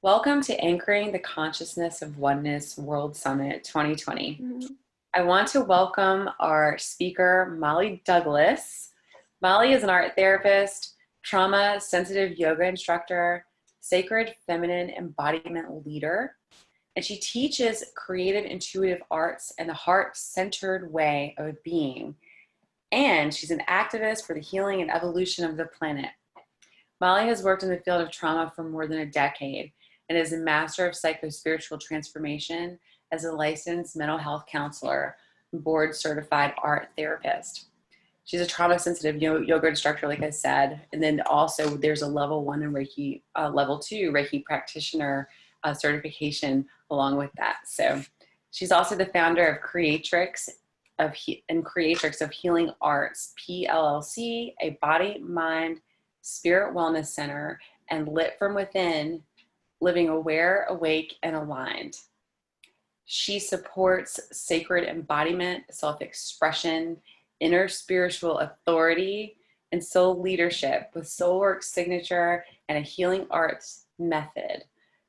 Welcome to Anchoring the Consciousness of Oneness World Summit 2020. Mhm. I want to welcome our speaker, Molly Douglas. Molly is an art therapist, trauma sensitive yoga instructor, sacred feminine embodiment leader, and she teaches creative intuitive arts and the heart centered way of being. And she's an activist for the healing and evolution of the planet. Molly has worked in the field of trauma for more than a decade and is a master of psycho-spiritual transformation as a licensed mental health counselor and board certified art therapist. She's a trauma sensitive yoga instructor, like I said, and then also there's a level 1 in Reiki, level 2 Reiki practitioner certification along with that. So she's also the founder of Creatrix of Healing Arts PLLC, a body, mind, spirit wellness center, and Lit from Within, living aware, awake, and aligned. She supports sacred embodiment, self-expression, inner spiritual authority, and soul leadership with Soulwork signature and a healing arts method.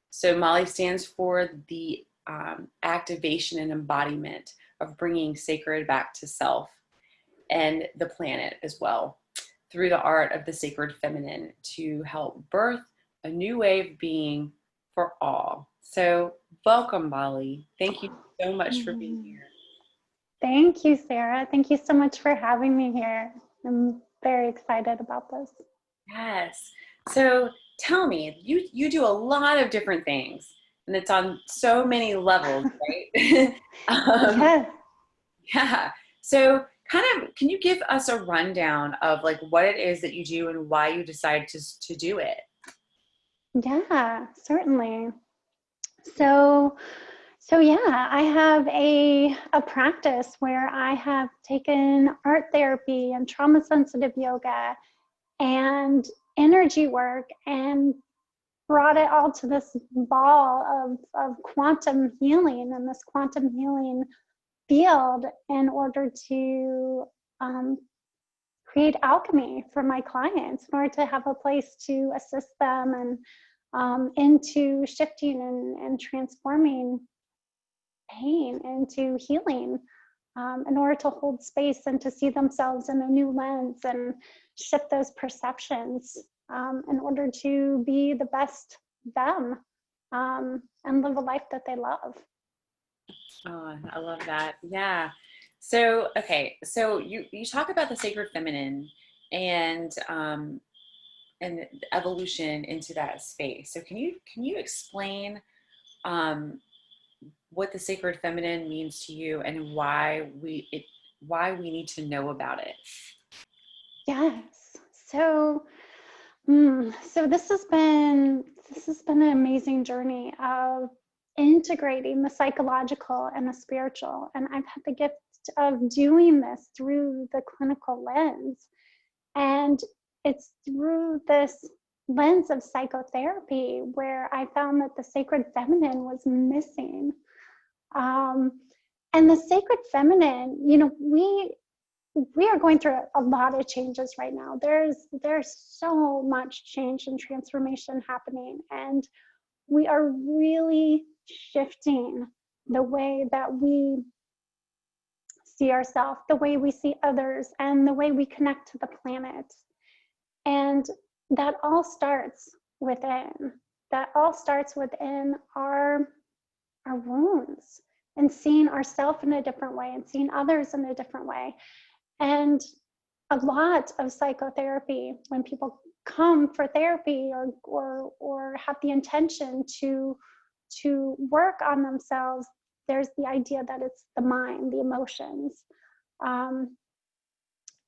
So Molly stands for the activation and embodiment of bringing sacred back to self and the planet as well through the art of the sacred feminine to help birth a new way of being for all. So welcome, Molly. Thank you so much for being Mhm. here. Thank you, Sarah. Thank you so much for having me here. I'm very excited about this. Yes. So tell me, you do a lot of different things, and it's on so many levels, right? um, Yes. yeah. So kind of, can you give us a rundown of like what it is that you do and why you decide to do it? Yeah, certainly. So, so yeah, I have a practice where I have taken art therapy and trauma sensitive yoga and energy work and brought it all to this ball of quantum healing and this quantum healing field in order to um, create alchemy for my clients, in order to have a place to assist them and into shifting and transforming pain into healing, in order to hold space and to see themselves in a new lens and shift those perceptions, in order to be the best them, and live a life that they love. Oh, I love that. Yeah. So, okay. So you talk about the sacred feminine and the evolution into that space. So can you explain um, what the sacred feminine means to you and why we need to know about it? Yes. So this has been an amazing journey of integrating the psychological and the spiritual, and I've had the gift of doing this through the clinical lens, and it's through this lens of psychotherapy where I found that the sacred feminine was missing. Um, and the sacred feminine, we are going through a lot of changes right now. There's so much change and transformation happening, and we are really shifting the way that we see ourselves, the way we see others, and the way we connect to the planet. And that all starts within. That all starts within our wounds, and seeing ourselves in a different way and seeing others in a different way. And a lot of psychotherapy, when people come for therapy or have the intention to work on themselves, there's the idea that it's the mind, the emotions. Um,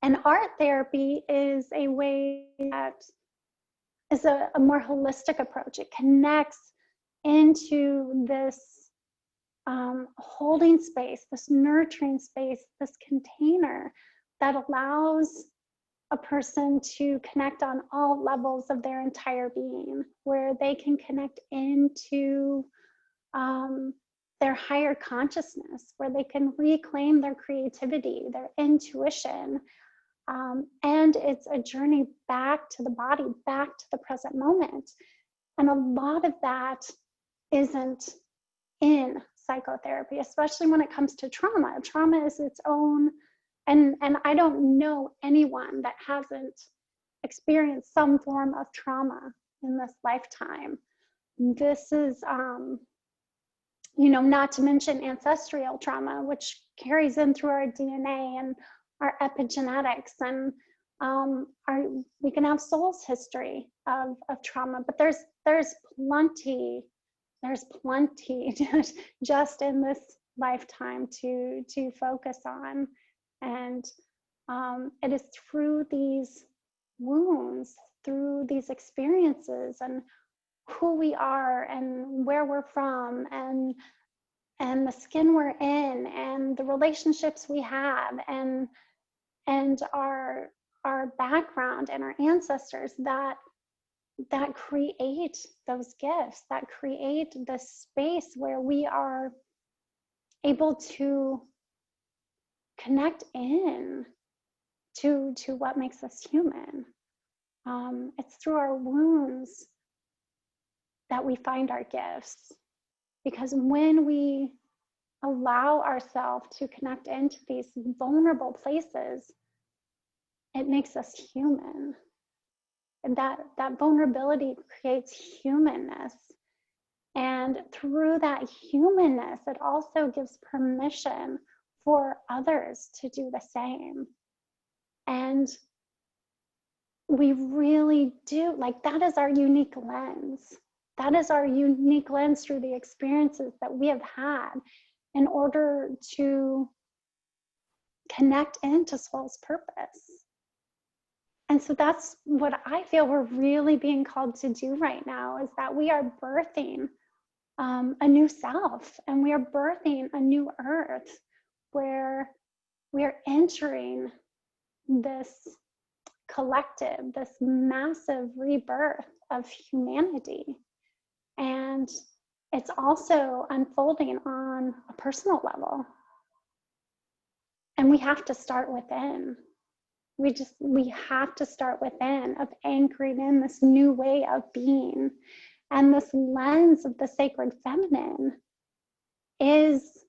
and art therapy is a way that is a more holistic approach. It connects into this holding space, this nurturing space, this container that allows a person to connect on all levels of their entire being, where they can connect into um, their higher consciousness, where they can reclaim their creativity, their intuition. And it's a journey back to the body, back to the present moment. And a lot of that isn't in psychotherapy, especially when it comes to trauma. Trauma is its own, and I don't know anyone that hasn't experienced some form of trauma in this lifetime. This is, not to mention ancestral trauma, which carries in through our DNA and our epigenetics, and we can have soul's history of trauma, but there's plenty just in this lifetime to focus on. And it is through these wounds, through these experiences, and who we are and where we're from, and the skin we're in, and the relationships we have, and our background and our ancestors that create those gifts, that create the space where we are able to connect in to what makes us human. It's through our wounds that we find our gifts, because when we allow ourselves to connect into these vulnerable places, it makes us human. And that vulnerability creates humanness. And through that humanness, it also gives permission for others to do the same. And we really do, like, that is our unique lens. That is our unique lens through the experiences that we have had in order to connect into soul's purpose. And so that's what I feel we're really being called to do right now, is that we are birthing a new self, and we are birthing a new earth where we are entering this collective, this massive rebirth of humanity. And it's also unfolding on a personal level. And we have to start within. We have to start within, of anchoring in this new way of being. And this lens of the sacred feminine is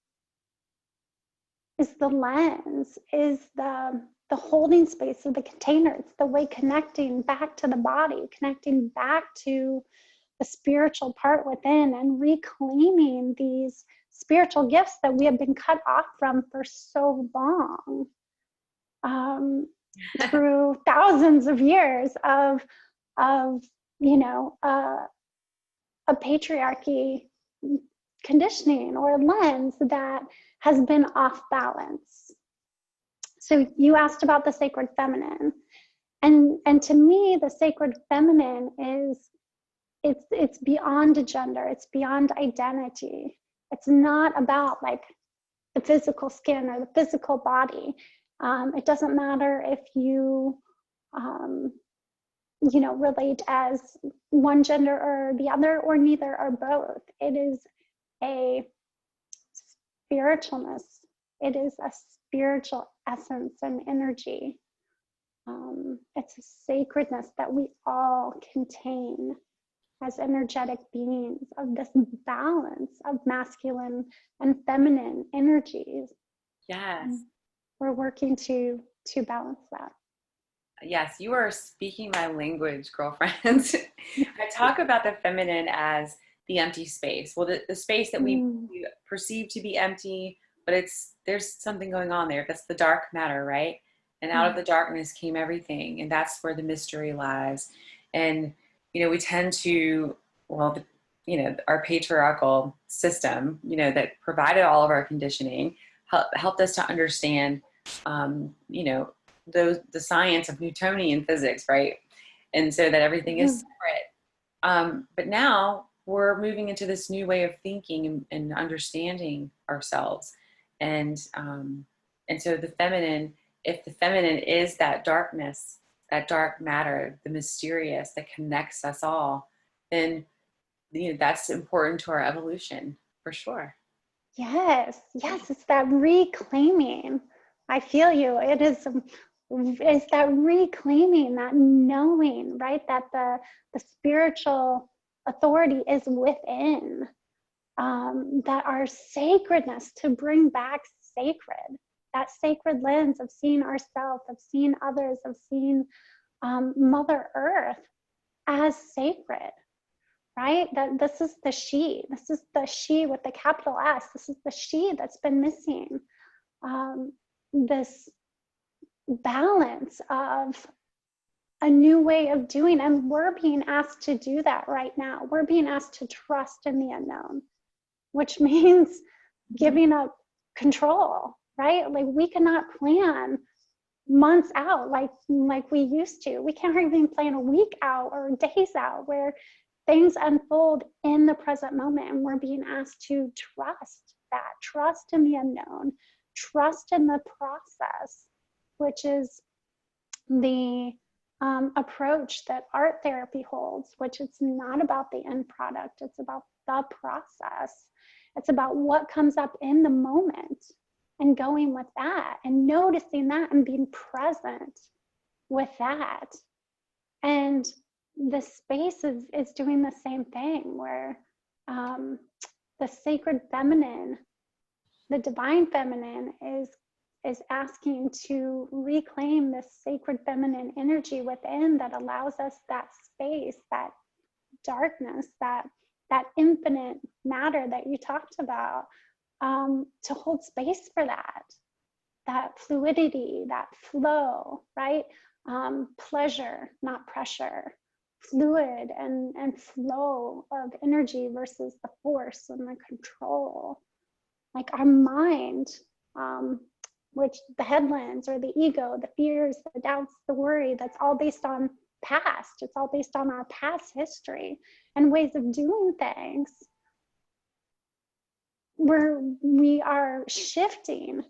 the lens, is the holding space of the container. It's the way connecting back to the body, connecting back to the spiritual part within, and reclaiming these spiritual gifts that we have been cut off from for so long. Through thousands of years of a patriarchy conditioning or lens that has been off balance. So you asked about the sacred feminine, and to me, the sacred feminine is it's beyond gender, it's beyond identity. It's not about like the physical skin or the physical body. It doesn't matter if you, relate as one gender or the other, or neither, or both. It is a spiritualness. It is a spiritual essence and energy. It's a sacredness that we all contain as energetic beings, of this balance of masculine and feminine energies. Yes. We're working to balance that. Yes, you are speaking my language, girlfriends. I talk about the feminine as the empty space. Well, the space that we perceive to be empty, but there's something going on there. That's the dark matter, right? And out of the darkness came everything, and that's where the mystery lies. And we tend to, our patriarchal system, that provided all of our conditioning, helped us to understand, the science of Newtonian physics, right? And so that everything is separate. But now we're moving into this new way of thinking and understanding ourselves. And so the feminine, if the feminine is that darkness, that dark matter, the mysterious that connects us all, then that's important to our evolution, for sure. Yes, it's that reclaiming. I feel you. It's that reclaiming, that knowing, right? That the spiritual authority is within, that our sacredness to bring back sacred, that sacred lens of seeing ourselves, of seeing others, of seeing Mother Earth as sacred, right? That this is the she with the capital S. This is the she that's been missing. This balance of a new way of doing, and we're being asked to do that right now. We're being asked to trust in the unknown, which means giving up control, right? Like we cannot plan months out like we used to. We can't even plan a week out or days out, where things unfold in the present moment, and we're being asked to trust that, trust in the unknown, trust in the process, which is the approach that art therapy holds, which it's not about the end product, it's about the process. It's about what comes up in the moment and going with that and noticing that and being present with that. And the space is doing the same thing, where the sacred feminine, the divine feminine is asking to reclaim this sacred feminine energy within that allows us that space, that darkness, that infinite matter that you talked about, to hold space for that fluidity, that flow, right? Pleasure, not pressure, fluid and flow of energy versus the force and the control. Like our mind, which the headlands or the ego, the fears, the doubts, the worry, that's all based on past. It's all based on our past history and ways of doing things. We are shifting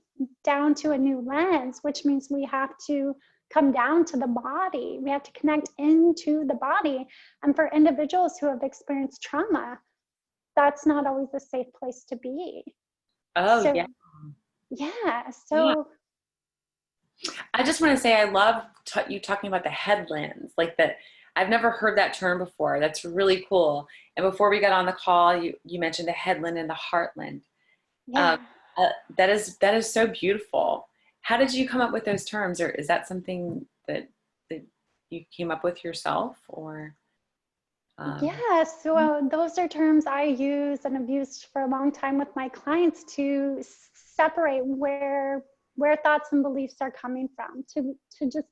down to a new lens, which means we have to come down to the body. We have to connect into the body. And for individuals who have experienced trauma, that's not always a safe place to be. Oh, so, yeah. Yeah. So I just want to say I love you talking about the headlands, like that. I've never heard that term before. That's really cool. And before we got on the call, you mentioned the headland and the heartland. yeah. That is so beautiful. How did you come up with those terms, or is that something that you came up with yourself, or? Yeah, so those are terms I use and have used for a long time with my clients to separate where thoughts and beliefs are coming from, to just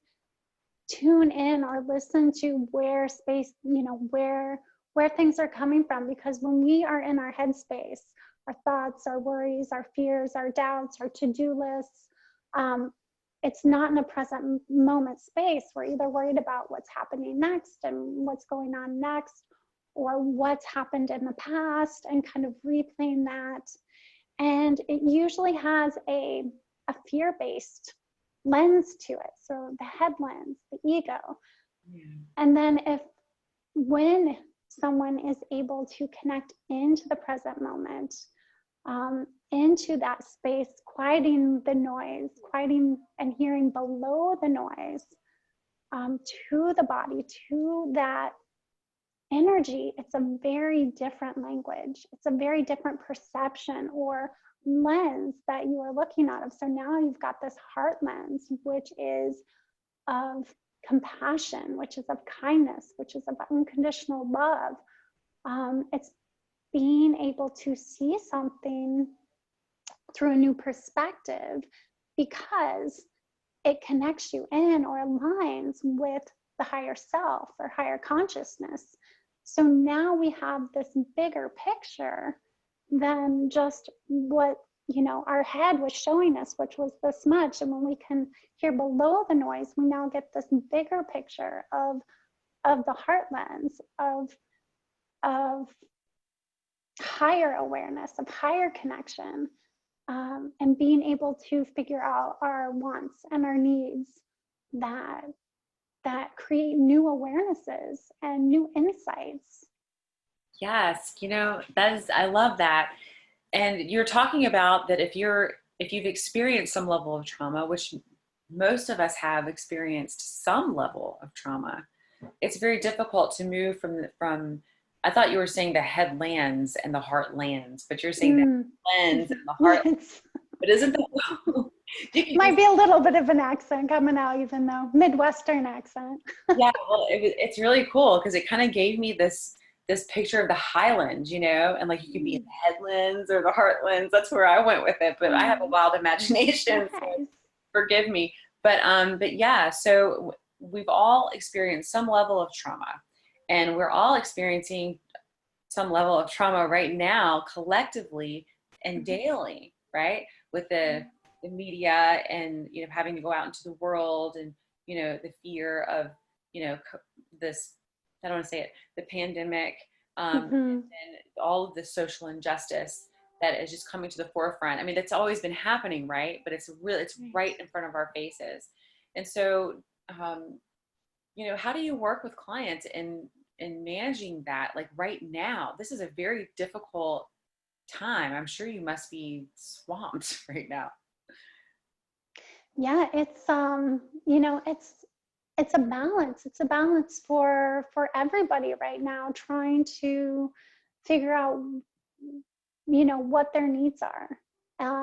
tune in or listen to where space, where things are coming from. Because when we are in our headspace, our thoughts, our worries, our fears, our doubts, our to-do lists, it's not in a present moment space. We're either worried about what's happening next and what's going on next, or what's happened in the past and kind of replaying that. And it usually has a fear-based lens to it. So the head lens, the ego. Yeah. And then when someone is able to connect into the present moment, into that space, quieting the noise, quieting and hearing below the noise, to the body, to that energy, it's a very different language. It's a very different perception or lens that you are looking at. So now you've got this heart lens, which is of compassion, which is of kindness, which is of unconditional love. It's being able to see something through a new perspective, because it connects you in or aligns with the higher self or higher consciousness. So now we have this bigger picture than just what our head was showing us, which was this much. And when we can hear below the noise, we now get this bigger picture of the heart lens, of higher awareness, of higher connection, and being able to figure out our wants and our needs that create new awarenesses and new insights. Yes, I love that. And you're talking about that if you've experienced some level of trauma, which most of us have experienced some level of trauma, it's very difficult to move from I thought you were saying the head lands and the heart lands, but you're saying the Mm. lens and the heart. But isn't that Might be a little bit of an accent coming out, even though Midwestern accent. yeah, well, it's really cool because it kind of gave me this picture of the Highlands, you know, and like you could be in the headlands or the heartlands. That's where I went with it, but I have a wild imagination, so Nice. forgive me. But yeah, so we've all experienced some level of trauma, and we're all experiencing some level of trauma right now, collectively and daily, right? With the media and, you know, having to go out into the world and, you know, the fear of, you know, this, I don't want to say it, the pandemic, Mm-hmm. and all of the social injustice that is just coming to the forefront. I mean, it's always been happening, right? But it's right in front of our faces. And so, you know, how do you work with clients in managing that? Like right now, this is a very difficult time. I'm sure you must be swamped right now. Yeah, it's you know, it's a balance. It's a balance for everybody right now, trying to figure out, you know, what their needs are,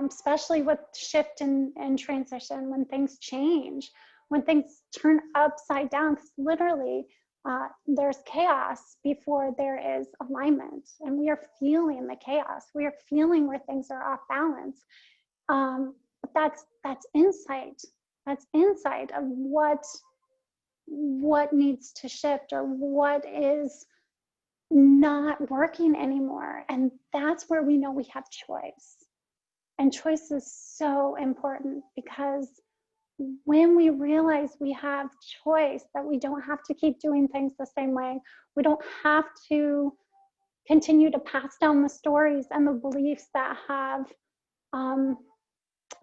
especially with shift and transition, when things change, when things turn upside down. 'Cause literally, there's chaos before there is alignment, and we are feeling the chaos. We are feeling where things are off balance. But that's insight. That's insight of what needs to shift, or what is not working anymore. And that's where we know we have choice. And choice is so important, because when we realize we have choice, that we don't have to keep doing things the same way, we don't have to continue to pass down the stories and the beliefs that have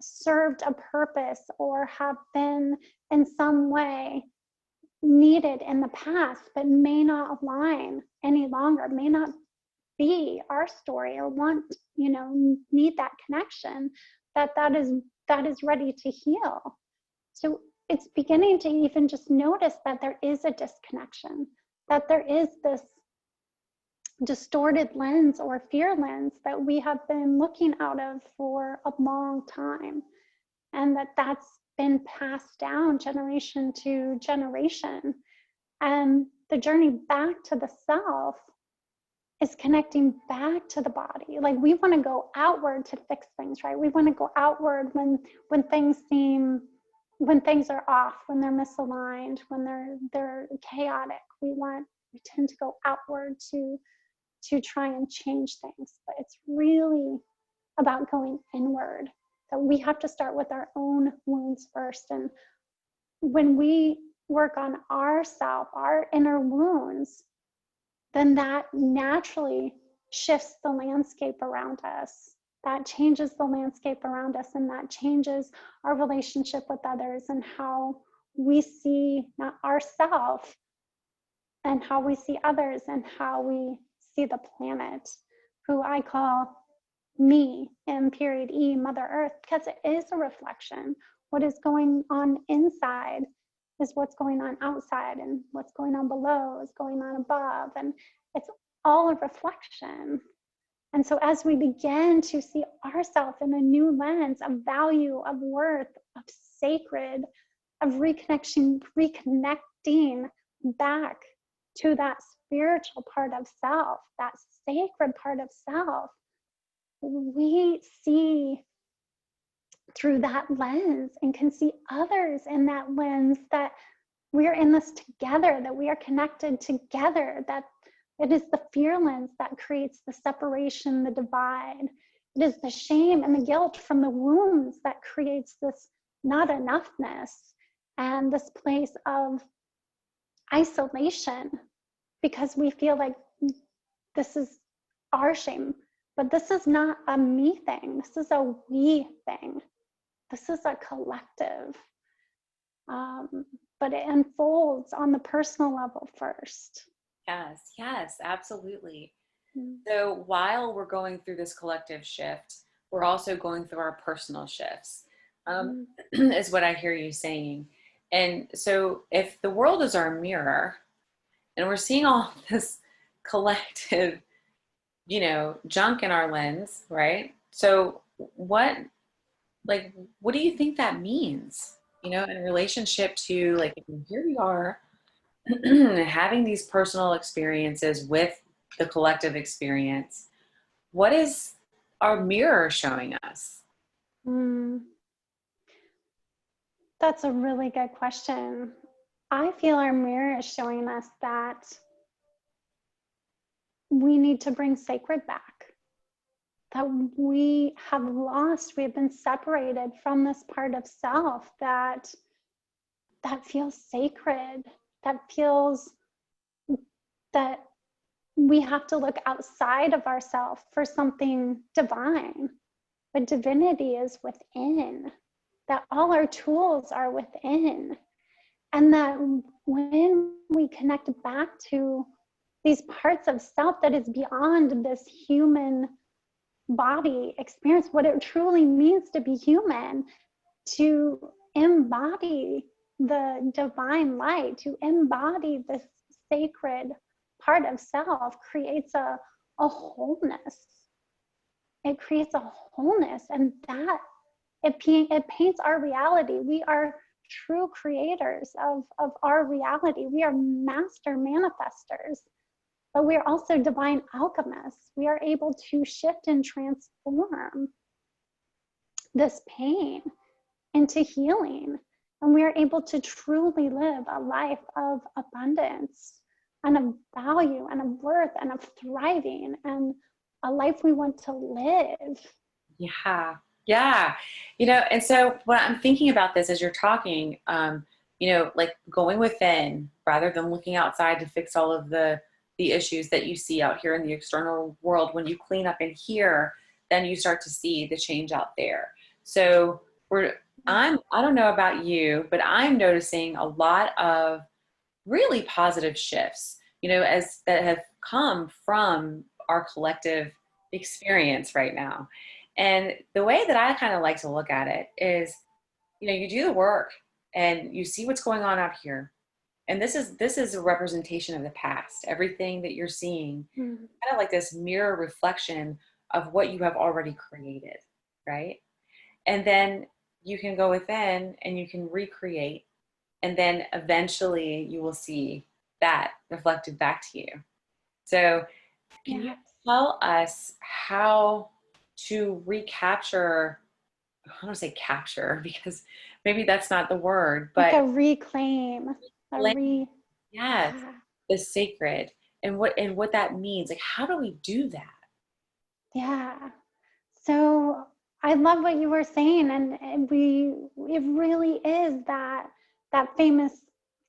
served a purpose or have been in some way needed in the past, but may not align any longer, may not be our story, or want, you know, need that connection, that is ready to heal. So it's beginning to even just notice that there is a disconnection, that there is this distorted lens or fear lens that we have been looking out of for a long time, and that's been passed down generation to generation. And the journey back to the self is connecting back to the body. Like, we want to go outward to fix things, right? We want to go outward when things seem, when things are off, when they're misaligned, when they're chaotic. We tend to go outward to try and change things. But it's really about going inward, that we have to start with our own wounds first. And when we work on ourself, our inner wounds, then that naturally shifts the landscape around us. That changes the landscape around us, and that changes our relationship with others, and how we see not ourselves, and how we see others, and how we see the planet, who I call me, M period E, Mother Earth, because it is a reflection. What is going on inside is what's going on outside, and what's going on below is going on above, and it's all a reflection. And so as we begin to see ourselves in a new lens of value, of worth, of sacred, of reconnecting back to that spiritual part of self, that sacred part of self, we see through that lens, and can see others in that lens, that we are in this together, that we are connected together, that it is the fear lens that creates the separation, the divide. It is the shame and the guilt from the wounds that creates this not enoughness, and this place of isolation, because we feel like this is our shame. But this is not a me thing. This is a we thing. This is a collective. But it unfolds on the personal level first. Yes, yes, absolutely. Mm. So while we're going through this collective shift, we're also going through our personal shifts, is what I hear you saying. And so if the world is our mirror, and we're seeing all this collective, junk in our lens, right? So what do you think that means, in relationship to, like, here we are having these personal experiences with the collective experience. What is our mirror showing us? Mm, that's a really good question. I feel our mirror is showing us that we need to bring sacred back, that we have lost, we've been separated from this part of self that feels sacred, that feels that we have to look outside of ourselves for something divine, but divinity is within, that all our tools are within, and that when we connect back to these parts of self that is beyond this human body experience, what it truly means to be human, to embody the divine light, to embody this sacred part of self, creates a wholeness. It creates a wholeness, and that it paints our reality. We are true creators of our reality. We are master manifestors, but we are also divine alchemists. We are able to shift and transform this pain into healing. And we are able to truly live a life of abundance and of value and of worth and of thriving, and a life we want to live. Yeah. Yeah. And so when I'm thinking about this as you're talking, like going within rather than looking outside to fix all of the issues that you see out here in the external world. When you clean up in here, then you start to see the change out there. So I don't know about you, but I'm noticing a lot of really positive shifts, as that have come from our collective experience right now. And the way that I kind of like to look at it is, you do the work and you see what's going on out here. And this is a representation of the past. Everything that you're seeing, kind of like this mirror reflection of what you have already created, right? And then you can go within and you can recreate, and then eventually you will see that reflected back to you. So can you tell us how to recapture, I don't want to say capture because maybe that's not the word, but like a reclaim, yes, the sacred, and what that means. Like, how do we do that? Yeah. So I love what you were saying, and it really is that famous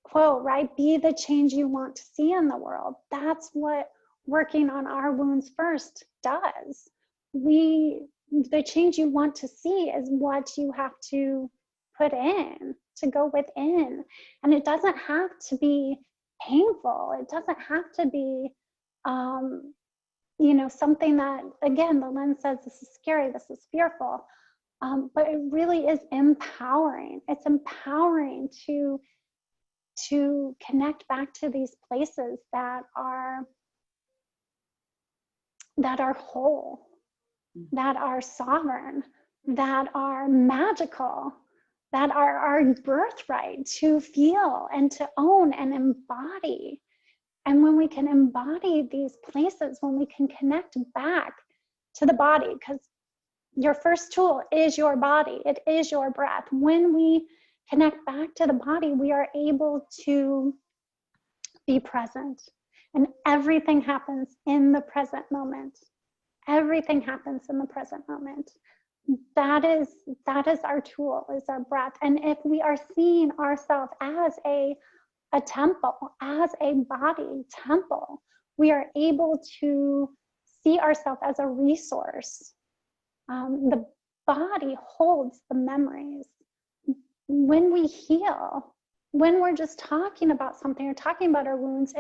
quote, right? Be the change you want to see in the world. That's what working on our wounds first does. The change you want to see is what you have to put in, to go within. And it doesn't have to be painful. It doesn't have to be something that, again, the lens says this is scary, this is fearful, but it really is empowering. It's empowering to connect back to these places that are whole, that are sovereign, that are magical, that are our birthright to feel and to own and embody. And when we can embody these places, when we can connect back to the body, because your first tool is your body, it is your breath. When we connect back to the body, we are able to be present. And everything happens in the present moment. Everything happens in the present moment. That is our tool, is our breath. And if we are seeing ourselves as a temple, as a body temple, we are able to see ourselves as a resource. The body holds the memories. When we heal, when we're just talking about something or talking about our wounds,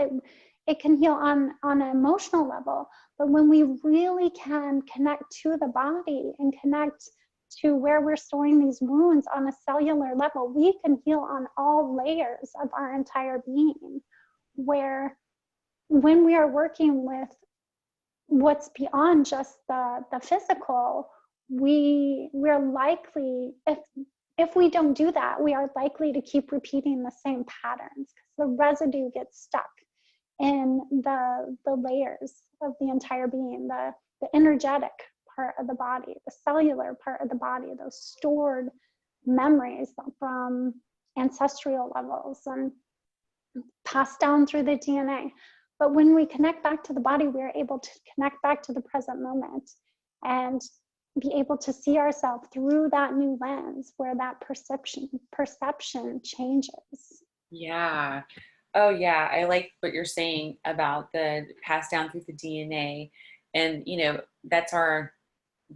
it can heal on an emotional level. But when we really can connect to the body and connect to where we're storing these wounds on a cellular level, we can heal on all layers of our entire being, where when we are working with what's beyond just the physical, we're likely, if we don't do that, we are likely to keep repeating the same patterns because the residue gets stuck in the layers of the entire being, the energetic part of the body, the cellular part of the body, those stored memories from ancestral levels and passed down through the DNA. But when we connect back to the body, we are able to connect back to the present moment and be able to see ourselves through that new lens where that perception changes. Yeah. Oh, yeah. I like what you're saying about the passed down through the DNA. And, that's our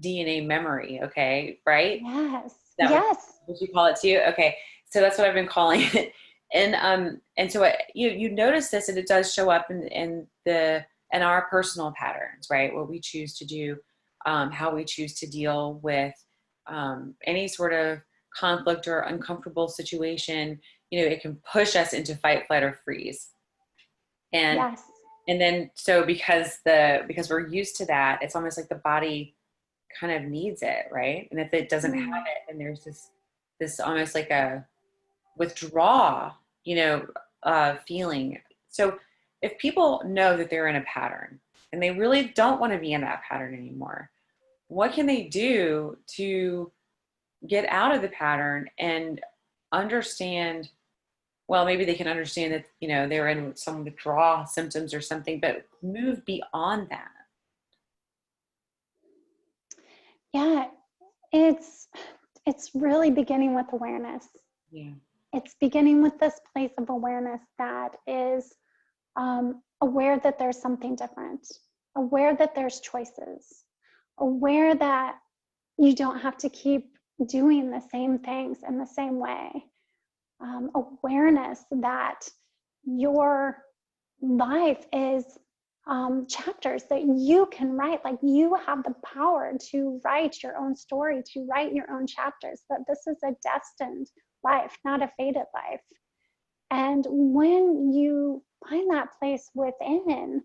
DNA memory. Okay. Right. Yes. That would, Yes. would you call it too? Okay. So that's what I've been calling it. And so you notice this, and it does show up in our personal patterns, right? What we choose to do, how we choose to deal with any sort of conflict or uncomfortable situation. It can push us into fight, flight, or freeze. And Yes. and then so because we're used to that, it's almost like the body kind of needs it, right? And if it doesn't have Mm. it, then there's this almost like a withdraw, feeling. So if people know that they're in a pattern and they really don't want to be in that pattern anymore, what can they do to get out of the pattern and understand? Well, maybe they can understand that, they're in some withdrawal symptoms or something, but move beyond that. Yeah, it's really beginning with awareness. Yeah. It's beginning with this place of awareness that is aware that there's something different, aware that there's choices, aware that you don't have to keep doing the same things in the same way. Awareness that your life is chapters that you can write. Like, you have the power to write your own story, to write your own chapters, that this is a destined life, not a fated life. And when you find that place within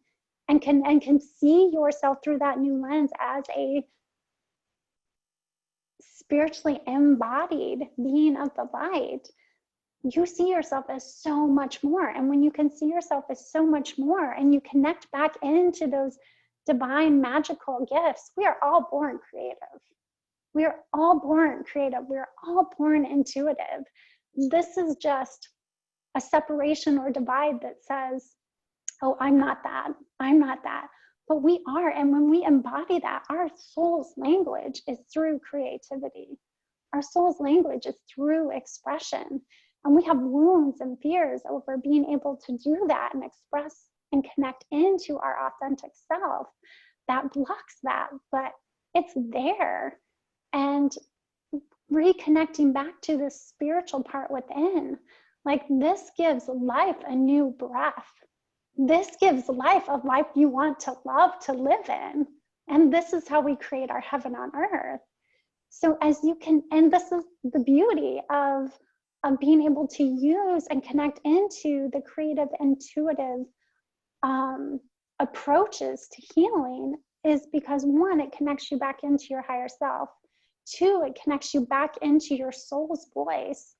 and can see yourself through that new lens as a spiritually embodied being of the light, you see yourself as so much more. And when you can see yourself as so much more and you connect back into those divine magical gifts, we are all born creative. We are all born creative. We are all born intuitive. This is just a separation or divide that says, oh, I'm not that. I'm not that. But we are. And when we embody that, our soul's language is through creativity. Our soul's language is through expression. And we have wounds and fears over being able to do that and express and connect into our authentic self that blocks that, but it's there. And reconnecting back to the spiritual part within, like, this gives life a new breath. This gives life a life you want to love to live in. And this is how we create our heaven on earth. So as you can, and this is the beauty of being able to use and connect into the creative, intuitive approaches to healing, is because, one, it connects you back into your higher self. Two, it connects you back into your soul's voice.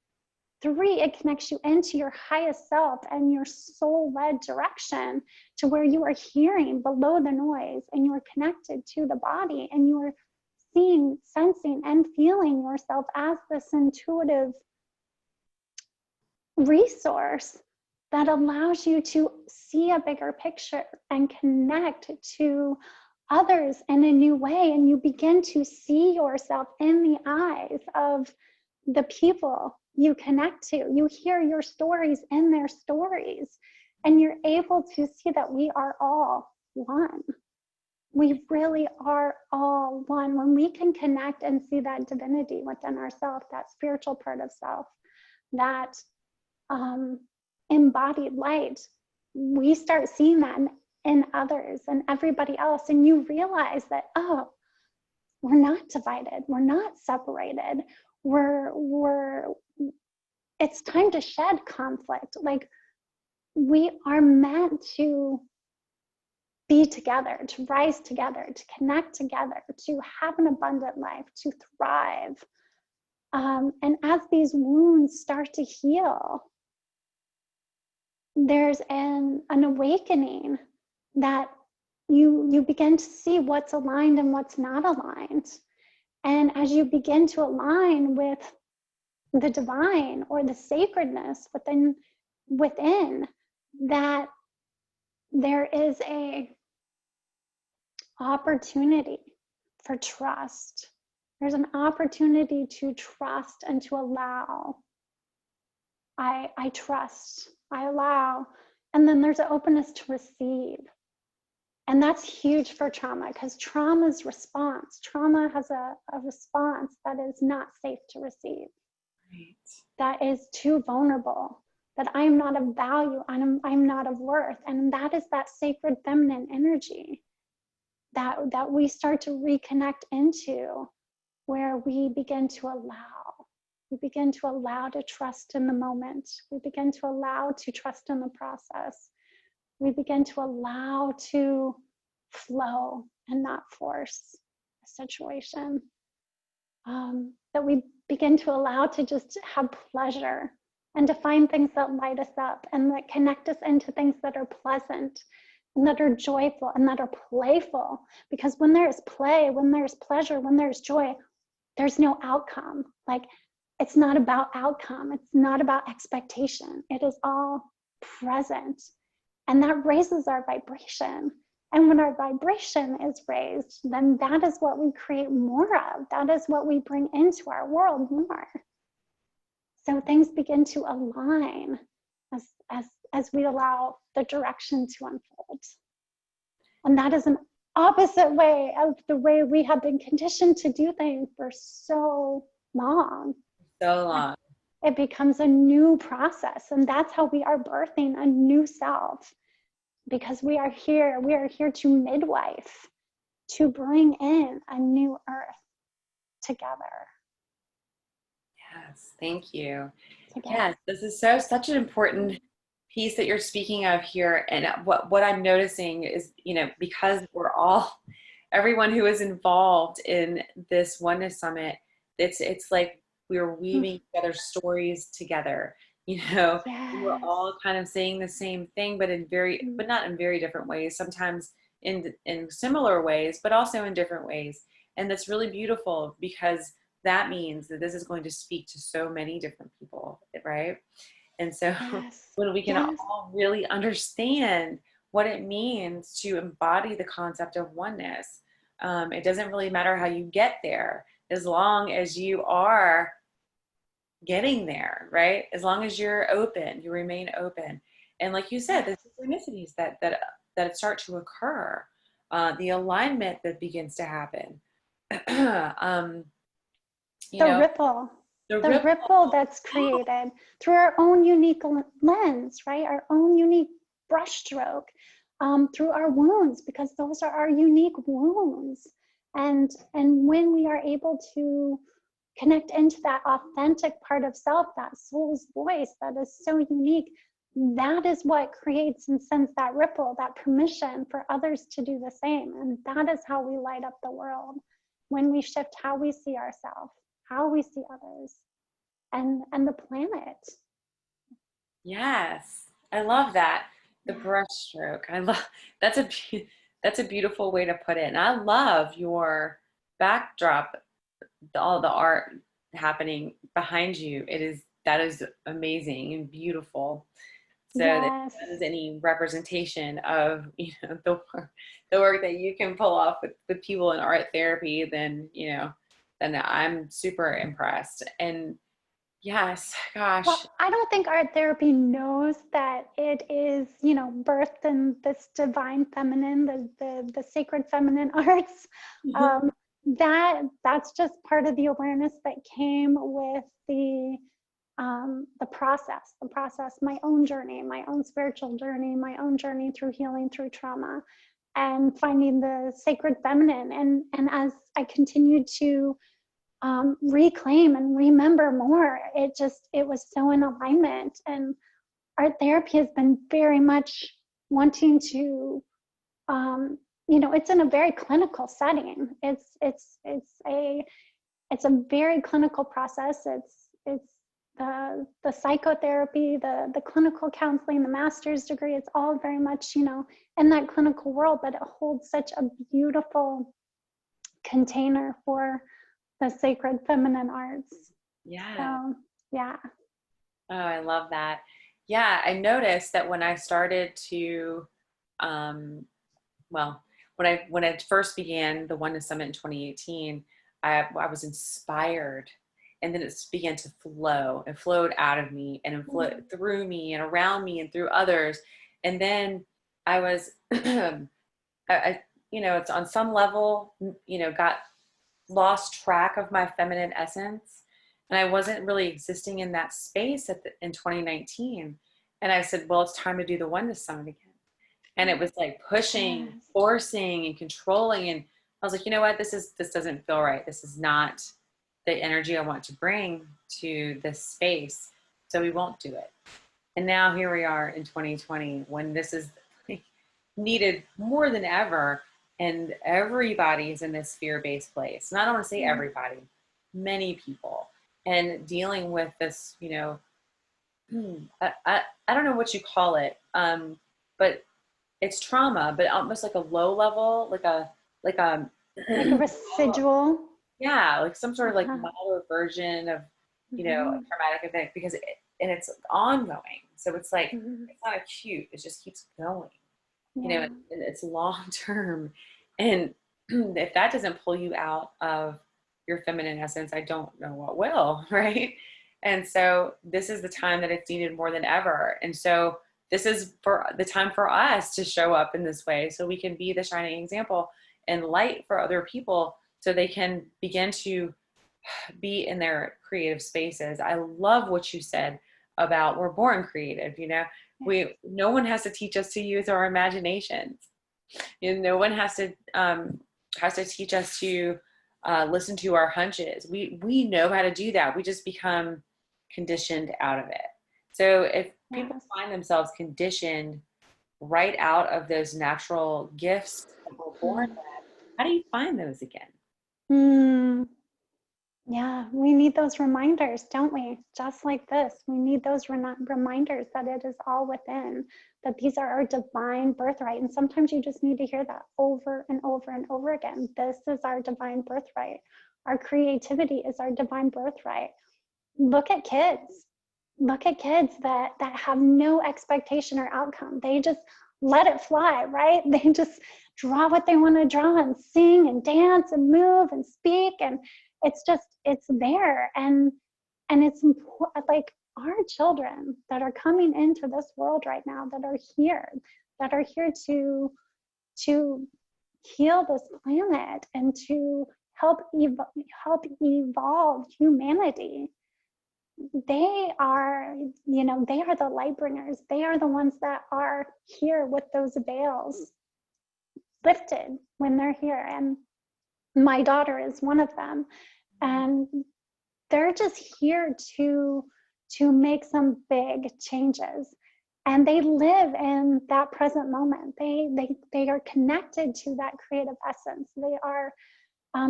Three, it connects you into your highest self and your soul-led direction, to where you are hearing below the noise and you are connected to the body and you are seeing, sensing, and feeling yourself as this intuitive resource that allows you to see a bigger picture and connect to others in a new way. And you begin to see yourself in the eyes of the people you connect to. You hear your stories in their stories, and you're able to see that we are all one. We really are all one. When we can connect and see that divinity within ourselves, that spiritual part of self, that embodied light, we start seeing that in others and everybody else. And you realize that, oh, we're not divided. We're not separated. It's time to shed conflict. Like, we are meant to be together, to rise together, to connect together, to have an abundant life, to thrive. And as these wounds start to heal, there's an awakening that you begin to see what's aligned and what's not aligned. And as you begin to align with the divine or the sacredness within that, there is a opportunity for trust. There's an opportunity to trust and to allow. I trust, I allow, and then there's an openness to receive. And that's huge for trauma, because trauma's response, trauma has a response that is not safe to receive. Right. That is too vulnerable, that I'm not of value, I'm not of worth. And that is that sacred feminine energy that we start to reconnect into, where we begin to allow. We begin to allow to trust in the moment. We begin to allow to trust in the process. We begin to allow to flow and not force a situation. That we begin to allow to just have pleasure and to find things that light us up and that connect us into things that are pleasant and that are joyful and that are playful. Because when there is play, when there's pleasure, when there's joy, there's no outcome. Like, it's not about outcome. It's not about expectation. It is all present. And that raises our vibration. And when our vibration is raised, then that is what we create more of. That is what we bring into our world more. So things begin to align as we allow the direction to unfold. And that is an opposite way of the way we have been conditioned to do things for so long. So long. It becomes a new process. And that's how we are birthing a new self. Because we are here to midwife, to bring in a new earth together. Yes, thank you. Together. Yes, this is such an important piece that you're speaking of here. And what I'm noticing is, because everyone who is involved in this Oneness Summit, it's like we're weaving together stories together. Yes. We're all kind of saying the same thing, but not in very different ways. Sometimes in similar ways, but also in different ways. And that's really beautiful, because that means that this is going to speak to so many different people, right? And so when we can all really understand what it means to embody the concept of oneness, it doesn't really matter how you get there, as long as you are getting there, right? As long as you're open, you remain open. And like you said, the synchronicities that start to occur, the alignment that begins to happen. The ripple that's created through our own unique lens, right? Our own unique brushstroke, through our wounds, because those are our unique wounds. And when we are able to connect into that authentic part of self, that soul's voice that is so unique, that is what creates and sends that ripple, that permission for others to do the same. And that is how we light up the world, when we shift how we see ourselves, how we see others, and the planet. Yes, I love that. The brushstroke. That's a beautiful way to put it. And I love your backdrop, all the art happening behind you. That is amazing and beautiful. So that is any representation of the work that you can pull off with people in art therapy, then I'm super impressed. And yes, gosh. Well, I don't think art therapy knows that it is, birthed in this divine feminine, the sacred feminine arts. That's just part of the awareness that came with the process, my own journey, my own spiritual journey, my own journey through healing, through trauma, and finding the sacred feminine. And as I continued to reclaim and remember more, it was so in alignment. And art therapy has been very much wanting to you know, it's in a very clinical setting. It's a very clinical process. It's the psychotherapy, the clinical counseling, the master's degree. It's all very much, you know, in that clinical world, but it holds such a beautiful container for the sacred feminine arts. Yeah. So, yeah. Oh, I love that. Yeah, I noticed that when I started to, well, when I first began the Oneness Summit in 2018, I was inspired, and then it began to flow. It flowed out of me, and it flowed through me and around me and through others. And then I was, you know, it's on some level, you know, got lost track of my feminine essence, and I wasn't really existing in that space in 2019. And I said, well, it's time to do the Oneness Summit again. And it was like pushing, Yes. forcing, and controlling. And I was like, you know what? This doesn't feel right. This is not the energy I want to bring to this space. So we won't do it. And now here we are in 2020, when this is needed more than ever. And everybody's in this fear-based place. And I don't want to say everybody, many people. And dealing with this, you know, I don't know what you call it, but it's trauma, but almost like a low level, like a Like a residual. yeah, like some sort of like milder version of, you know, a Mm-hmm. traumatic event, because and it's ongoing. So it's like, Mm-hmm. it's not acute, it just keeps going, you know, Yeah. and it's long term. And if that doesn't pull you out of your feminine essence, I don't know what will, right? And so this is the time that it's needed more than ever. And so this is for the time for us to show up in this way, so we can be the shining example and light for other people, so they can begin to be in their creative spaces. I love what you said about we're born creative, you know. No one has to teach us to use our imaginations. You know, no one has to teach us to listen to our hunches. We know how to do that. We just become conditioned out of it. So if people Yes. find themselves conditioned right out of those natural gifts that we're born with, how do you find those again? Mm. Yeah, we need those reminders, don't we? Just like this, we need those reminders that it is all within, that these are our divine birthright. And sometimes you just need to hear that over and over and over again. This is our divine birthright. Our creativity is our divine birthright. Look at kids. Look at kids that have no expectation or outcome. They just let it fly, right? They just draw what they want to draw and sing and dance and move and speak, and it's there. And it's important, like our children that are coming into this world right now, that are here to heal this planet and to help evolve humanity. They are, you know, they are the light bringers. They are the ones that are here with those veils lifted when they're here. And my daughter is one of them. And they're just here to make some big changes. And they live in that present moment. They are connected to that creative essence. They are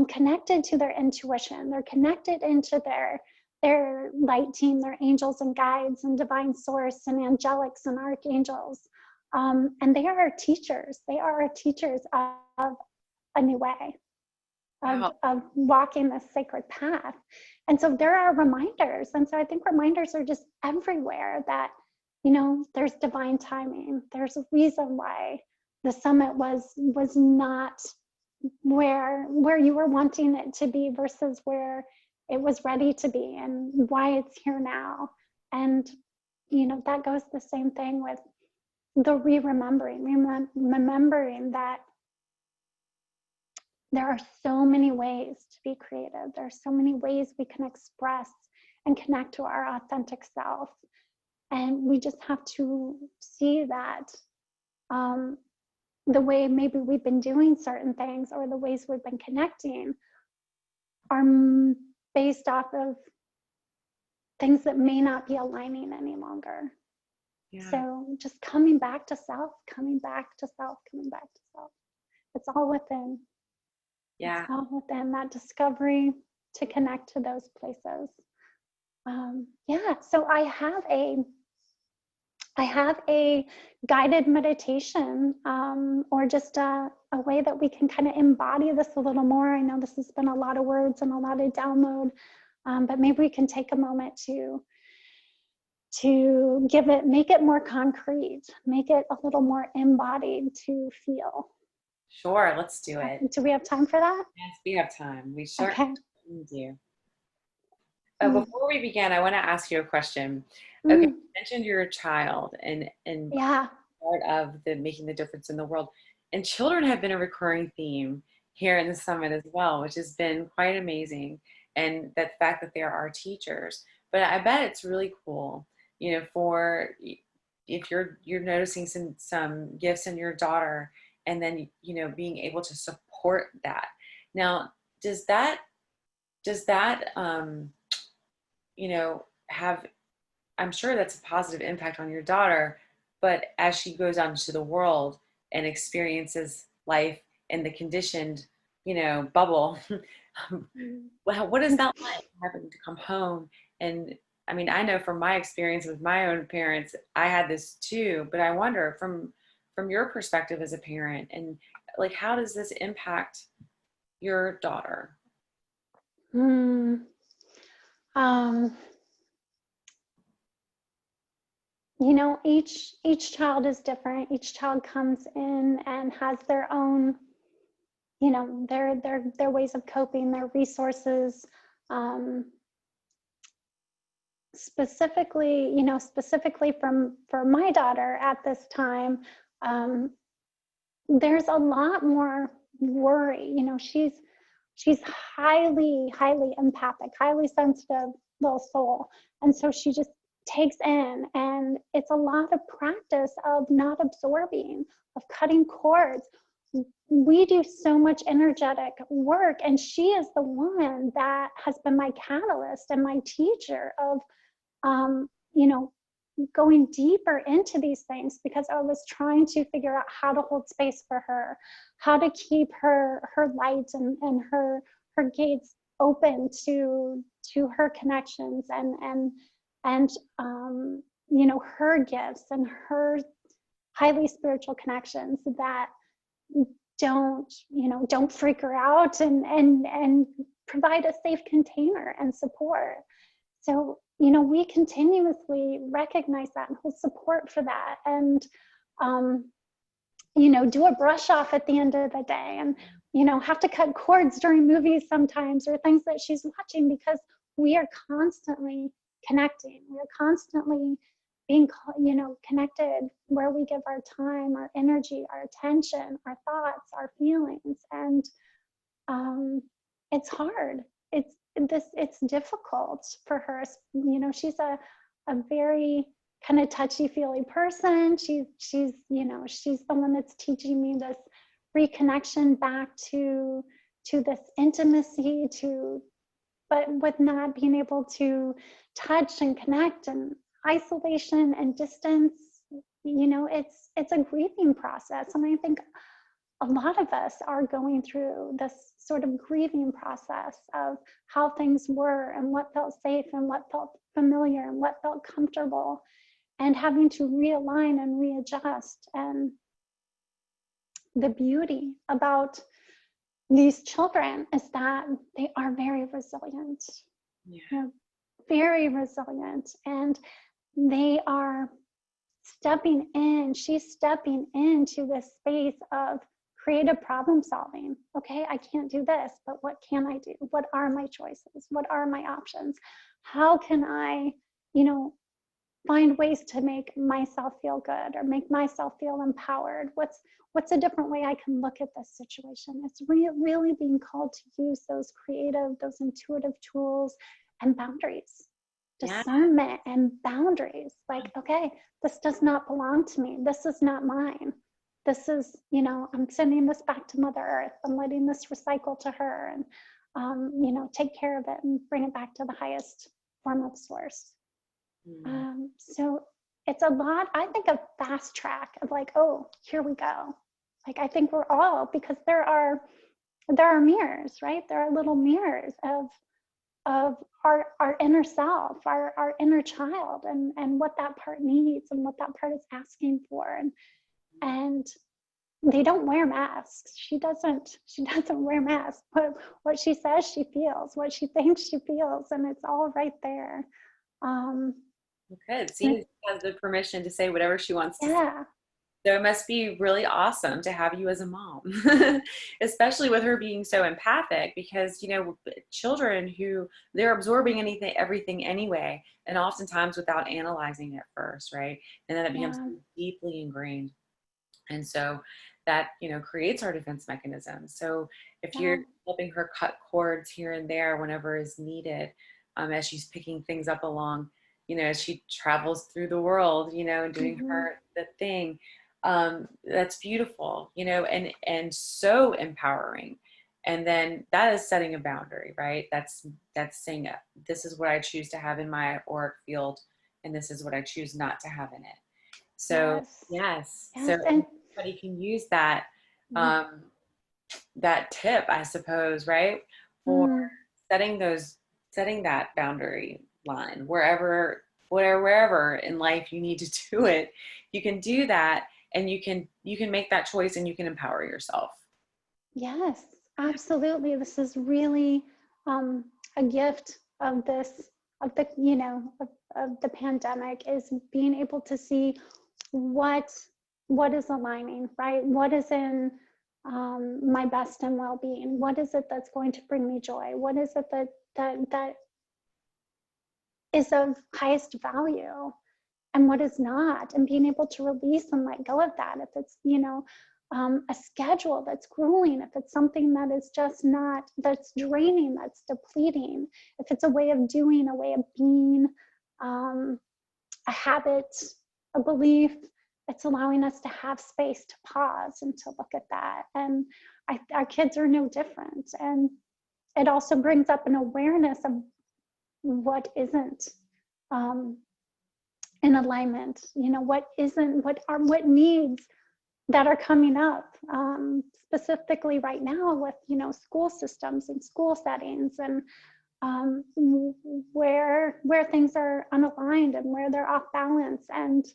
connected to their intuition. They're connected into their light team, their angels and guides and divine source and angelics and archangels. And they are our teachers. They are our teachers of a new way, Wow. of walking this sacred path. And so there are reminders. And so I think reminders are just everywhere that, you know, there's divine timing. There's a reason why the summit was not where you were wanting it to be versus where it was ready to be, and why it's here now. And you know, that goes the same thing with the remembering that there are so many ways to be creative. There are so many ways we can express and connect to our authentic self, and we just have to see that the way maybe we've been doing certain things or the ways we've been connecting are based off of things that may not be aligning any longer. Yeah. So just coming back to self, coming back to self, coming back to self. It's all within. It's Yeah. all within that discovery to connect to those places. Yeah, so I have a guided meditation, or just a way that we can kind of embody this a little more. I know this has been a lot of words and a lot of download, but maybe we can take a moment to make it more concrete, make it a little more embodied to feel. Sure. Let's do it. Do we have time for that? Yes, we have time. We Okay. certainly do. Mm. Before we begin, I want to ask you a question. Okay, Mm. you mentioned you're a child and Yeah. part of the making the difference in the world. And children have been a recurring theme here in the summit as well, which has been quite amazing. And that fact that there are teachers. But I bet it's really cool, for if you're noticing some gifts in your daughter, and then being able to support that. Now, does that have, I'm sure that's a positive impact on your daughter, but as she goes out into the world and experiences life in the conditioned, bubble, well, what is that like having to come home? And I mean, I know from my experience with my own parents, I had this too, but I wonder from your perspective as a parent, and like, how does this impact your daughter? Mm. Um, each child is different. Each child comes in and has their own, their ways of coping, their resources. Um, specifically for my daughter at this time, um, there's a lot more worry. She's highly empathic, highly sensitive little soul, and so she just takes in, and it's a lot of practice of not absorbing, of cutting cords. We do so much energetic work, and she is the one that has been my catalyst and my teacher of um, you know going deeper into these things, because I was trying to figure out how to hold space for her, how to keep her lights and her gates open to her connections and her gifts and her highly spiritual connections that don't freak her out, and provide a safe container and support. So, we continuously recognize that and hold support for that, and do a brush off at the end of the day, and have to cut cords during movies sometimes, or things that she's watching, because we are constantly connecting. We're constantly being connected, where we give our time, our energy, our attention, our thoughts, our feelings. And it's hard. It's difficult for her. She's a very kind of touchy-feely person. She's the one that's teaching me this reconnection back to this intimacy, but with not being able to touch and connect, and isolation and distance. It's a grieving process, and I think a lot of us are going through this sort of grieving process of how things were, and what felt safe, and what felt familiar, and what felt comfortable, and having to realign and readjust. And the beauty about these children is that they are very resilient. Yeah. Very resilient, and they are she's stepping into this space of creative problem solving. Okay, I can't do this, but what can I do? What are my choices? What are my options? How can I, find ways to make myself feel good, or make myself feel empowered? What's a different way I can look at this situation? It's really being called to use those creative, those intuitive tools and boundaries, Yeah. discernment and boundaries. Like, okay, this does not belong to me. This is not mine. This is, I'm sending this back to Mother Earth. I'm letting this recycle to her, and, take care of it and bring it back to the highest form of source. Mm. So it's a lot, I think, of fast track of like, oh, here we go. Like, I think we're all, because there are mirrors, right? There are little mirrors of our inner self, our inner child, and what that part needs and what that part is asking for. And they don't wear masks. She doesn't wear masks, but what she says she feels, what she thinks she feels, and it's all right there. Good. She has the permission to say whatever she wants to say. Yeah. So it must be really awesome to have you as a mom, especially with her being so empathic, because, you know, children who they're absorbing everything anyway, and oftentimes without analyzing it first, right? And then it becomes deeply ingrained. And so that, you know, creates our defense mechanism. So if you're helping her cut cords here and there whenever is needed, as she's picking things up along, you know, as she travels through the world, you know, and doing the thing, that's beautiful, you know, and so empowering. And then that is setting a boundary, right? That's saying, this is what I choose to have in my auric field, and this is what I choose not to have in it. So yes. So everybody can use that, that tip, I suppose, right? For setting that boundary line wherever in life you need to do it, you can do that, and you can make that choice, and you can empower yourself. Yes, absolutely. This is really a gift of the pandemic, is being able to see what is aligning, right? What is in my best and well-being? What is it that's going to bring me joy? What is it that is of highest value, and what is not? And being able to release and let go of that. If it's, a schedule that's grueling, if it's something that is just not, that's draining, that's depleting, if it's a way of doing, a way of being, a habit, a belief, it's allowing us to have space to pause and to look at that. And our kids are no different. And it also brings up an awareness of what isn't in alignment, what isn't, what needs that are coming up, specifically right now with, school systems and school settings, and where things are unaligned and where they're off balance, and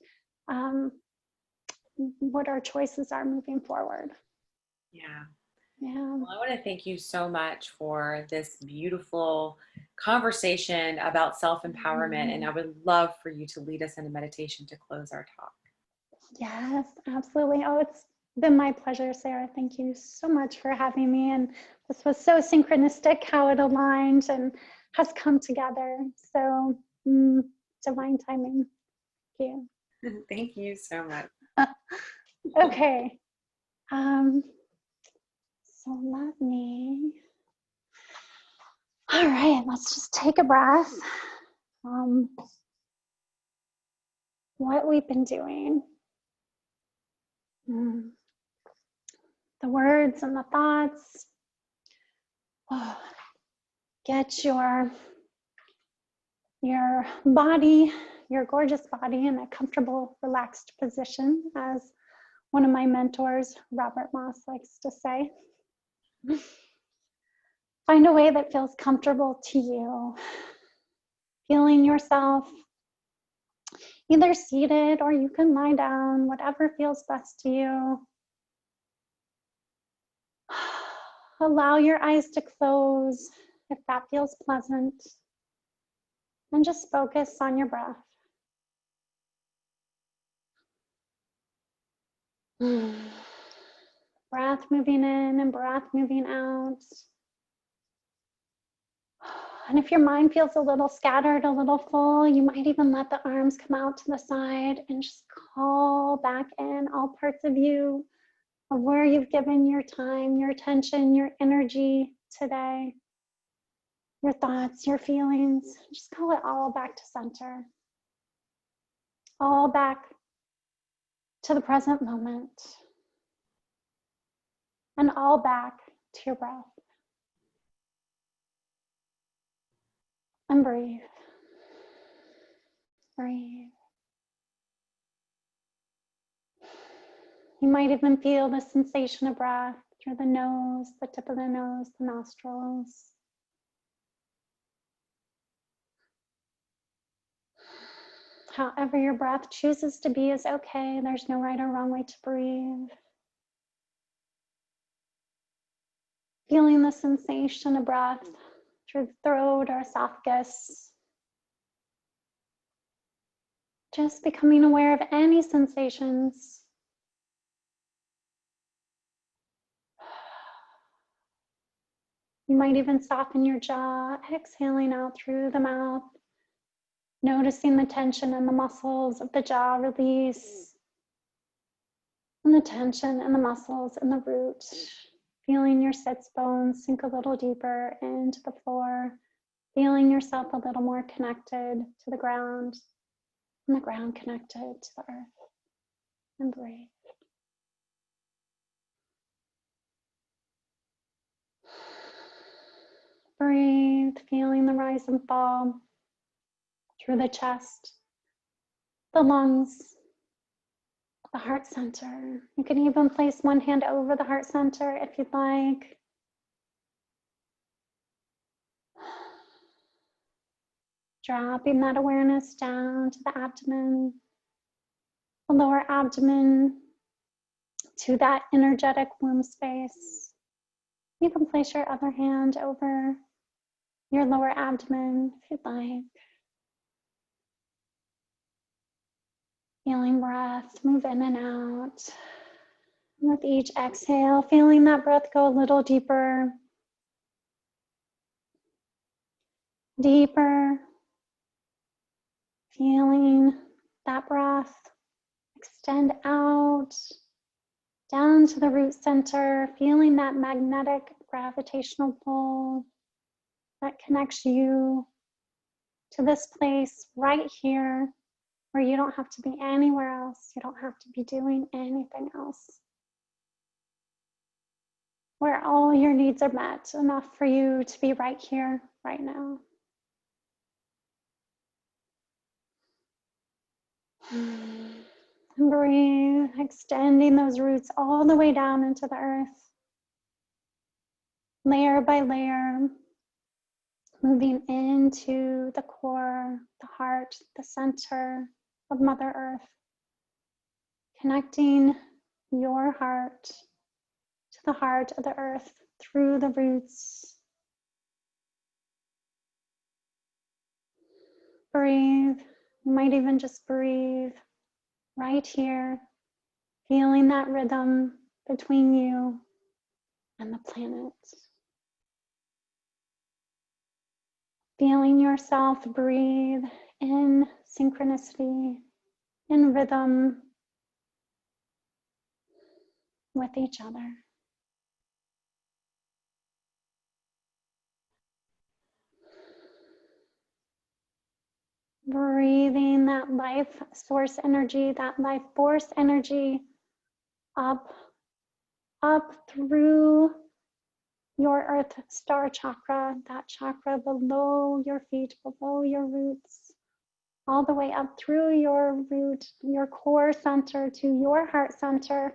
what our choices are moving forward. Yeah. Yeah. Well, I want to thank you so much for this beautiful conversation about self-empowerment, and I would love for you to lead us in a meditation to close our talk. Yes, absolutely. Oh, it's been my pleasure, Sarah. Thank you so much for having me. And this was so synchronistic how it aligned and has come together. So divine timing. Thank you. Thank you so much. Okay. So let me, all right, let's just take a breath. What we've been doing. The words and the thoughts. Oh, get your body, your gorgeous body, in a comfortable, relaxed position, as one of my mentors, Robert Moss, likes to say. Find a way that feels comfortable to you. Feeling yourself either seated, or you can lie down, whatever feels best to you. Allow your eyes to close if that feels pleasant. And just focus on your breath. Breath moving in and breath moving out. And if your mind feels a little scattered, a little full, you might even let the arms come out to the side and just call back in all parts of you, of where you've given your time, your attention, your energy today, your thoughts, your feelings. Just call it all back to center. All back to the present moment. And all back to your breath. And breathe. Breathe. You might even feel the sensation of breath through the nose, the tip of the nose, the nostrils. However your breath chooses to be is okay. There's no right or wrong way to breathe. Feeling the sensation of breath through the throat or esophagus. Just becoming aware of any sensations. You might even soften your jaw, exhaling out through the mouth. Noticing the tension in the muscles of the jaw release. And the tension in the muscles in the root. Feeling your sits bones sink a little deeper into the floor. Feeling yourself a little more connected to the ground. And the ground connected to the earth. And breathe. Breathe, feeling the rise and fall through the chest, the lungs, the heart center. You can even place one hand over the heart center if you'd like. Dropping that awareness down to the abdomen, the lower abdomen, to that energetic womb space. You can place your other hand over your lower abdomen if you'd like. Feeling breath move in and out. With each exhale, feeling that breath go a little deeper. Deeper. Feeling that breath extend out, down to the root center, feeling that magnetic gravitational pull that connects you to this place right here where you don't have to be anywhere else. You don't have to be doing anything else. Where all your needs are met, enough for you to be right here, right now. And breathe, extending those roots all the way down into the earth. Layer by layer, moving into the core, the heart, the center of Mother Earth. Connecting your heart to the heart of the earth through the roots. Breathe. You might even just breathe right here, feeling that rhythm between you and the planet. Feeling yourself breathe in synchronicity, in rhythm with each other. Breathing that life source energy, that life force energy up through your earth star chakra, that chakra below your feet, below your roots, all the way up through your root, your core center to your heart center.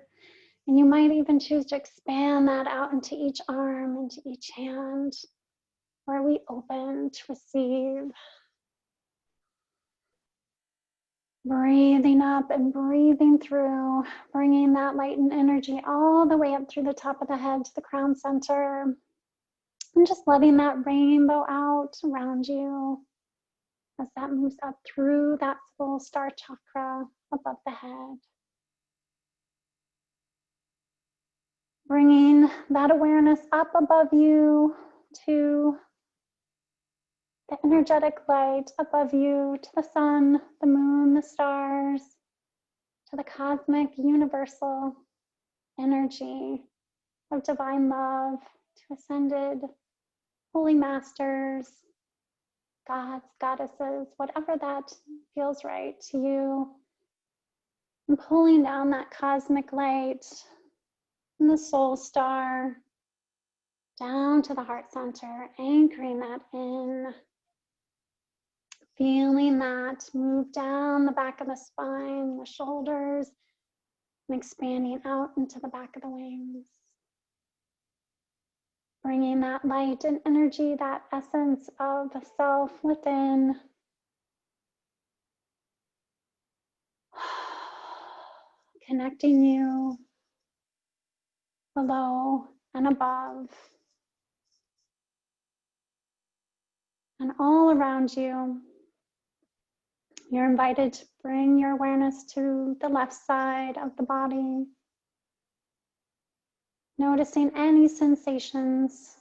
And you might even choose to expand that out into each arm, into each hand, where we open to receive. Breathing up and breathing through, bringing that light and energy all the way up through the top of the head to the crown center. And just letting that rainbow out around you as that moves up through that full star chakra above the head. Bringing that awareness up above you to the energetic light above you, to the sun, the moon, the stars, to the cosmic universal energy of divine love, to ascended holy masters, gods, goddesses, whatever that feels right to you. And pulling down that cosmic light from the soul star down to the heart center, anchoring that in. Feeling that move down the back of the spine, the shoulders, and expanding out into the back of the wings. Bringing that light and energy, that essence of the self within. Connecting you below and above and all around you. You're invited to bring your awareness to the left side of the body, noticing any sensations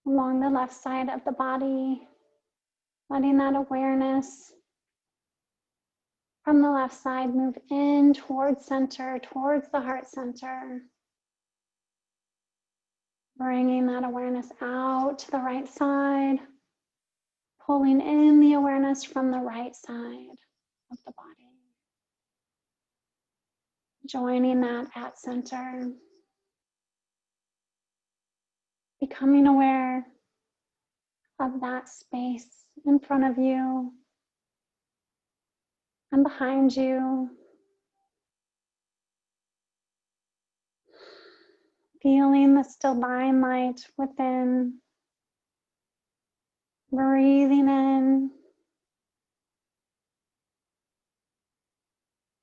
along the left side of the body, letting that awareness from the left side move in towards center, towards the heart center. Bringing that awareness out to the right side, pulling in the awareness from the right side of the body. Joining that at center. Becoming aware of that space in front of you and behind you. Feeling the divine light within. Breathing in.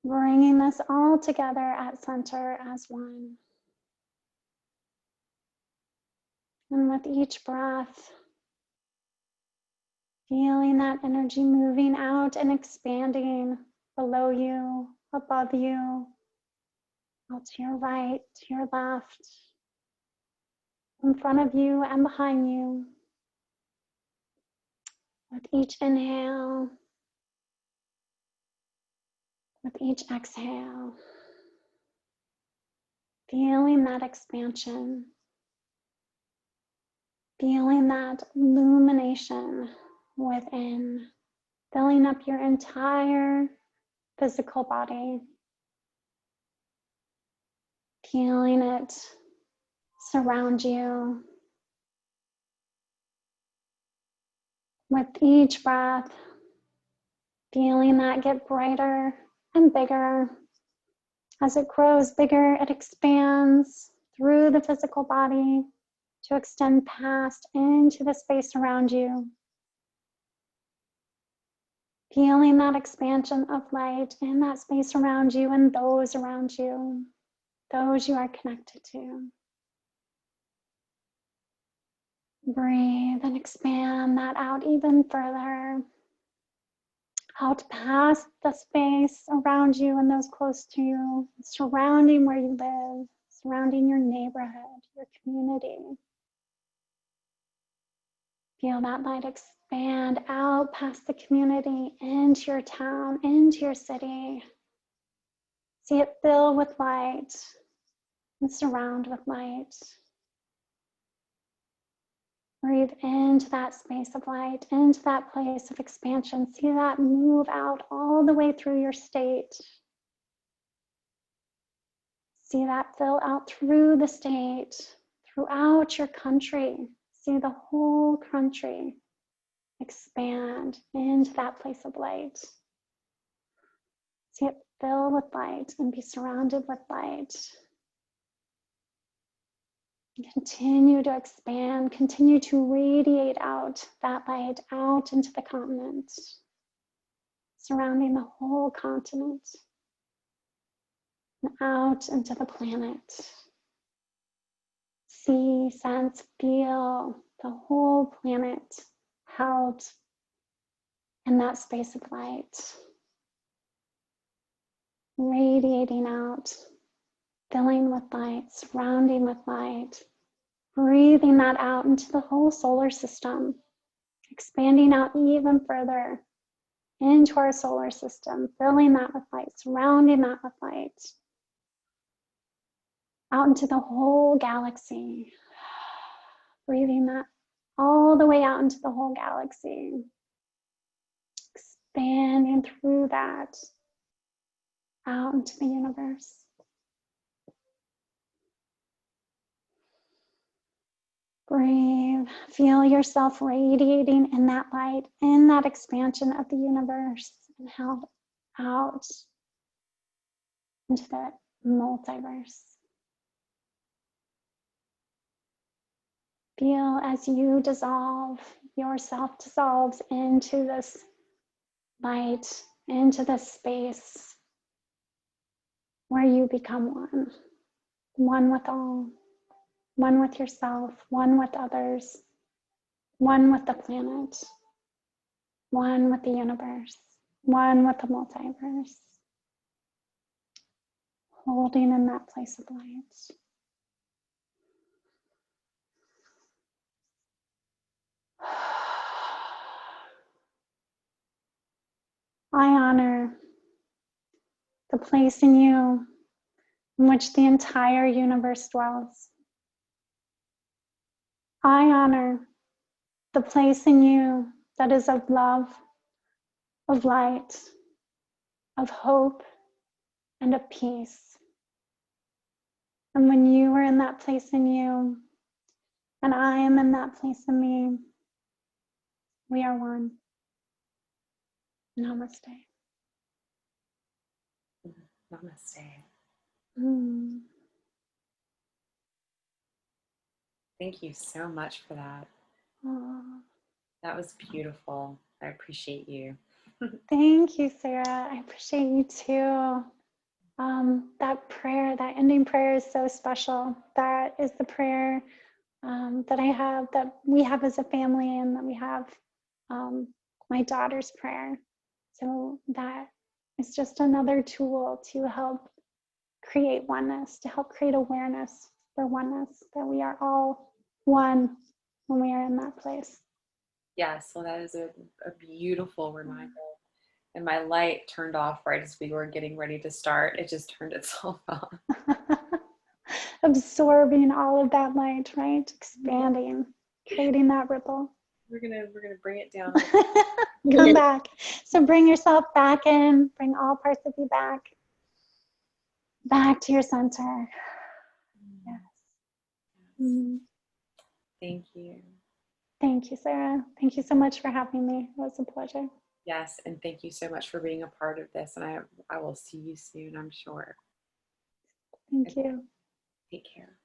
Bringing this all together at center as one. And with each breath, feeling that energy moving out and expanding below you, above you, out to your right, to your left, in front of you and behind you. With each inhale, with each exhale, feeling that expansion, feeling that illumination within, filling up your entire physical body, feeling it surround you. With each breath, feeling that get brighter and bigger. As it grows bigger, it expands through the physical body to extend past into the space around you. Feeling that expansion of light in that space around you and those around you, those you are connected to. Breathe and expand that out even further. Out past the space around you and those close to you, surrounding where you live, surrounding your neighborhood, your community. Feel that light expand out past the community, into your town, into your city. See it fill with light and surround with light. Breathe into that space of light, into that place of expansion. See that move out all the way through your state. See that fill out through the state, throughout your country. See the whole country expand into that place of light. See it fill with light and be surrounded with light. Continue to expand, continue to radiate out that light out into the continent, surrounding the whole continent, and out into the planet. See, sense, feel the whole planet held in that space of light, radiating out, filling with light, surrounding with light, breathing that out into the whole solar system, expanding out even further into our solar system, filling that with light, surrounding that with light, out into the whole galaxy, breathing that all the way out into the whole galaxy, expanding through that, out into the universe. Breathe, feel yourself radiating in that light, in that expansion of the universe, and held out into the multiverse. Feel as you dissolve, yourself dissolves into this light, into this space where you become one, one with all, one with yourself, one with others, one with the planet, one with the universe, one with the multiverse, holding in that place of light. I honor the place in you in which the entire universe dwells. I honor the place in you that is of love, of light, of hope, and of peace. And when you are in that place in you, and I am in that place in me, we are one. Namaste. Namaste. Mm. Thank you so much for that. Oh. That was beautiful. I appreciate you. Thank you, Sarah. I appreciate you too. That prayer, that ending prayer is so special. That is the prayer that I have, that we have as a family, and that we have my daughter's prayer. So that is just another tool to help create oneness, to help create awareness for oneness, that we are all one when we are in that place. Yes, well, that is a beautiful reminder. And my light turned off right as we were getting ready to start. It just turned itself off. Absorbing all of that light, right? Expanding, creating that ripple. We're gonna bring it down. Come back. So bring yourself back in. Bring all parts of you back to your center. Yes. Mm. Thank you. Thank you, Sarah. Thank you so much for having me. It was a pleasure. Yes, and thank you so much for being a part of this. And I will see you soon, I'm sure. Thank you. Take care.